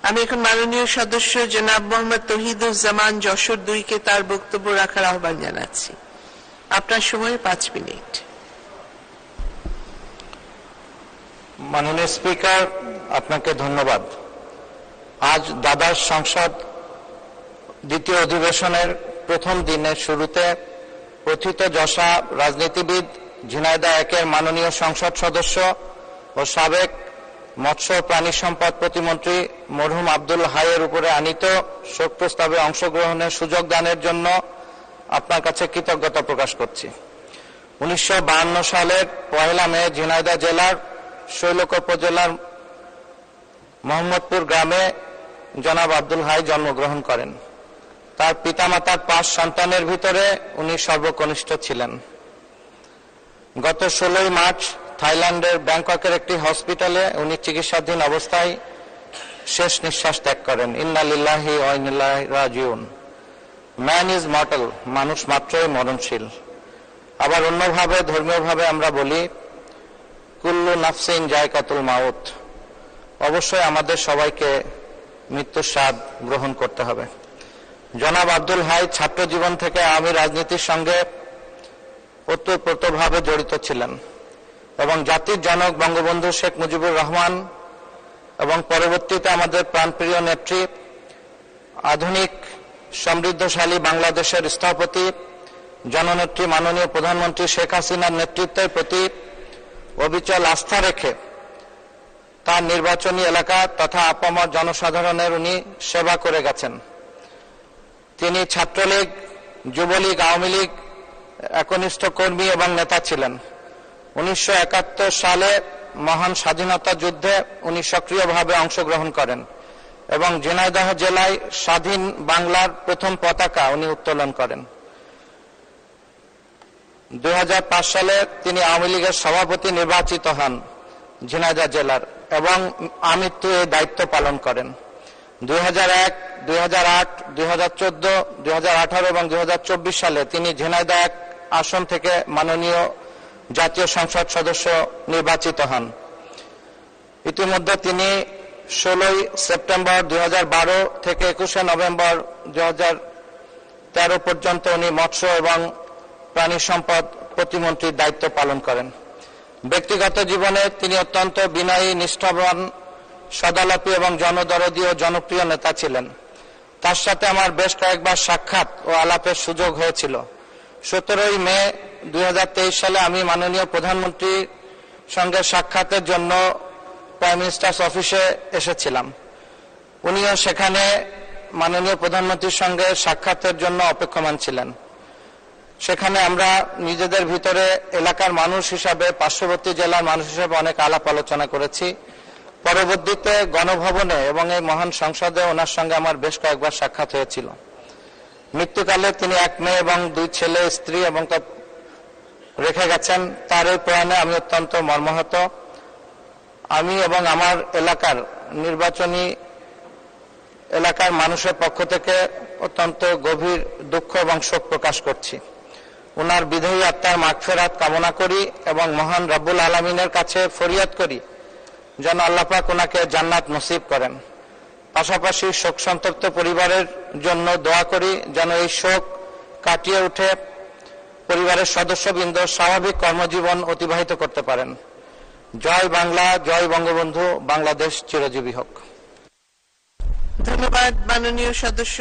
আমি এখন মাননীয় সদস্য জনাব মোহাম্মদ তৌহিদুজ্জামান যশোর 2 কে তার বক্তব্য রাখার আহ্বান জানাচ্ছি। আপনার সময় 5 মিনিট। মাননীয় স্পিকার, আপনাকে ধন্যবাদ। আজ দ্বাদশ সংসদ দ্বিতীয় অধিবেশনের প্রথম দিনের শুরুতে প্রথিতযশা রাজনীতিবিদ ঝিনাইদহ 1-এর মাননীয় সংসদ সদস্য ও সাবেক মৎস্য প্রাণী সম্পদ প্রতিমন্ত্রী মরহুম আব্দুল হাইয়ের উপরে আনীত শোক প্রস্তাবে অংশগ্রহণের সুযোগ দানের জন্য আপনার কাছে কৃতজ্ঞতা প্রকাশ করছি। 1952 সালের 1 মে ঝিনাইদহ জেলার শৈলকুপা উপজেলার মোহাম্মদপুর গ্রামে জনাব আব্দুল হাই জন্মগ্রহণ করেন। তার পিতামাতার 5 সন্তানের ভিতরে উনি সর্বকনিষ্ঠ ছিলেন। গত 16 মার্চ থাইল্যান্ডের ব্যাংককের একটি হসপিটালে উনি চিকিৎসাধীন অবস্থায় শেষ নিঃশ্বাস ত্যাগ করেন। ইন্না লিল্লাহি ওয়া ইন্না ইলাইহি রাজিউন। ম্যান ইজ মর্টাল, মানুষ মাত্রই মরণশীল। আবার অন্যভাবে ধর্মীয়ভাবে আমরা বলি কুল্লু নাফসিন যায়কাতুল মাউত, অবশ্যই আমাদের সবাইকে মৃত্যুর স্বাদ গ্রহণ করতে হবে। জনাব আব্দুল হাই ছাত্র জীবন থেকে আওয়ামী রাজনীতির সঙ্গে ওতপ্রোতভাবে জড়িত ছিলেন এবং জাতির জনক বঙ্গবন্ধু শেখ মুজিবুর রহমান এবং পরবর্তীতে আমাদের প্রাণপ্রিয় নেত্রী, আধুনিক সমৃদ্ধশালী বাংলাদেশের স্থপতি জননেত্রী মাননীয় প্রধানমন্ত্রী শেখ হাসিনার নেতৃত্বের প্রতি অবিচল আস্থা রেখে তার নির্বাচনী এলাকা তথা আপামর জনসাধারণের উনি সেবা করে গেছেন। তিনি ছাত্রলীগ, যুবলীগ, আওয়ামী লীগ একনিষ্ঠ কর্মী এবং নেতা ছিলেন। 1971 সালে মহান স্বাধীনতা যুদ্ধে উনি সক্রিয়ভাবে অংশগ্রহণ করেন এবং ঝিনাইদহ জেলায় স্বাধীন বাংলার প্রথম পতাকা উনি উত্তোলন করেন। 2005 সালে তিনি আওয়ামী লীগের সভাপতি নির্বাচিত হন ঝিনাইদহ জেলার এবং আমৃত্যু এই দায়িত্ব পালন করেন। 2001, 2008, 2014, 2018 এবং 2024 সালে তিনি ঝিনাইদহ 1 আসন থেকে মাননীয় জাতীয় সংসদ সদস্য নির্বাচিত হন। ইতিমধ্যে তিনি 16 সেপ্টেম্বর 2012 থেকে 21 নভেম্বর 2013 পর্যন্ত উনি মৎস্য এবং প্রাণী সম্পদ প্রতিমন্ত্রীর দায়িত্ব পালন করেন। ব্যক্তিগত জীবনে তিনি অত্যন্ত বিনয়ী, নিষ্ঠাবান, সদালাপী এবং জনদরদী ও জনপ্রিয় নেতা ছিলেন। তার সাথে আমার বেশ কয়েকবার সাক্ষাৎ ও আলাপের সুযোগ হয়েছিল। 17 মে 2023 সালে আমি মাননীয় প্রধানমন্ত্রীর সঙ্গে সাক্ষাতের জন্য প্রাইম মিনিস্টার্স অফিসে এসেছিলাম। উনিও সেখানে মাননীয় প্রধানমন্ত্রীর সঙ্গে সাক্ষাতের জন্য অপেক্ষমান ছিলেন। সেখানে আমরা নিজেদের ভিতরে এলাকার মানুষ হিসাবে, পার্শ্ববর্তী জেলার মানুষ হিসাবে অনেক আলাপ আলোচনা করেছি। পরবর্তীতে গণভবনে এবং এই মহান সংসদে ওনার সঙ্গে আমার বেশ কয়েকবার সাক্ষাৎ হয়েছিল। মৃত্যুকালে তিনি 1 মেয়ে এবং 2 ছেলে, স্ত্রী এবং তার রেখে গেছেন। তার এই প্রয়াণে আমি অত্যন্ত মর্মাহত। আমি এবং আমার এলাকার নির্বাচনী এলাকার মানুষের পক্ষ থেকে অত্যন্ত গভীর দুঃখ এবং শোক প্রকাশ করছি। ওনার বিদেহী আত্মার মাগফিরাত কামনা করি এবং মহান রব্বুল আলামিনের কাছে ফরিয়াদ করি যেন আল্লাহ পাক ওনাকে জান্নাত নসিব করেন। পাশাপাশি শোক সন্তপ্ত পরিবারের জন্য দোয়া করি যেন এই শোক কাটিয়ে উঠে পরিবারের সদস্যবৃন্দ স্বাভাবিক কর্মজীবন অতিবাহিত করতে পারেন। জয় বাংলা, জয় বঙ্গবন্ধু, বাংলাদেশ চিরজীবী হোক। ধন্যবাদ মাননীয় সদস্য।